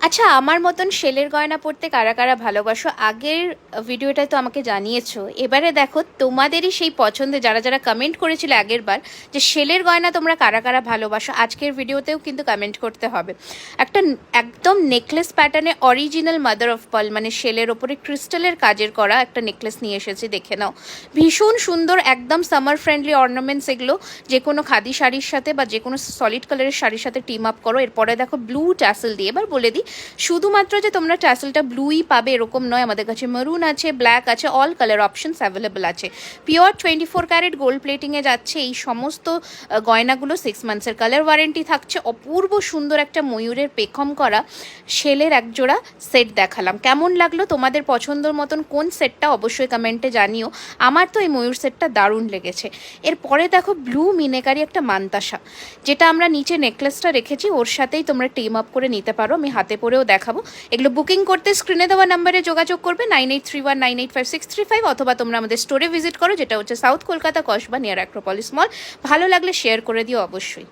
আচ্ছা, আমার মতন শেলের গয়না পরতে কারা কারা ভালোবাসো? আগের ভিডিওটায় তো আমাকে জানিয়েছো। এবারে দেখো তোমাদেরই সেই পছন্দে যারা যারা কমেন্ট করেছিল আগের বার যে শেলের গয়না তোমরা কারা কারা ভালোবাসো, আজকের ভিডিওতেও কিন্তু কমেন্ট করতে হবে। একটা একদম নেকলেস প্যাটার্নে অরিজিনাল মাদার অফ পার্ল মানে শেলের ওপরে ক্রিস্টালের কাজের করা একটা নেকলেস নিয়ে এসেছি, দেখে নাও। ভীষণ সুন্দর, একদম সামার ফ্রেন্ডলি অর্নামেন্টস এগুলো। যে কোনো খাদি শাড়ির সাথে বা যে কোনো সলিড কালারের শাড়ির সাথে টিম আপ করো। এরপরে দেখো ব্লু ট্যাসেল দিয়ে, এবার বলে দিই শুধুমাত্র যে তোমরা ট্যাসেলটা ব্লুই পাবে এরকম নয়, আমাদের কাছে মেরুন আছে, ব্ল্যাক আছে, অল কালার অপশনস অ্যাভেলেবল আছে। পিওর 24 ক্যারেট গোল্ড প্লেটিংয়ে যাচ্ছে এই সমস্ত গয়নাগুলো। 6 মান্থসের কালার ওয়ারেন্টি থাকছে। অপূর্ব সুন্দর একটা ময়ূরের পেখম করা শেলের একজোড়া সেট দেখালাম। কেমন লাগলো তোমাদের পছন্দের মতন কোন সেটটা অবশ্যই কমেন্টে জানিও। আমার তো এই ময়ূর সেটটা দারুণ লেগেছে। এরপরে দেখো ব্লু মিনেকারি একটা মান্তাসা, যেটা আমরা নিচে নেকলেসটা রেখেছি ওর সাথেই তোমরা টিম আপ করে নিতে পারো। আমি হাতে পরেও দেখাবো। এগুলো বুকিং করতে স্ক্রিনে দেওয়া নাম্বারে যোগাযোগ করবে 9831985635, অথবা তোমরা আমাদের স্টোরে ভিজিট করো, যেটা হচ্ছে south Kolkata Kasba near Acropolis মল। ভালো লাগলে শেয়ার করে দিও অবশ্যই।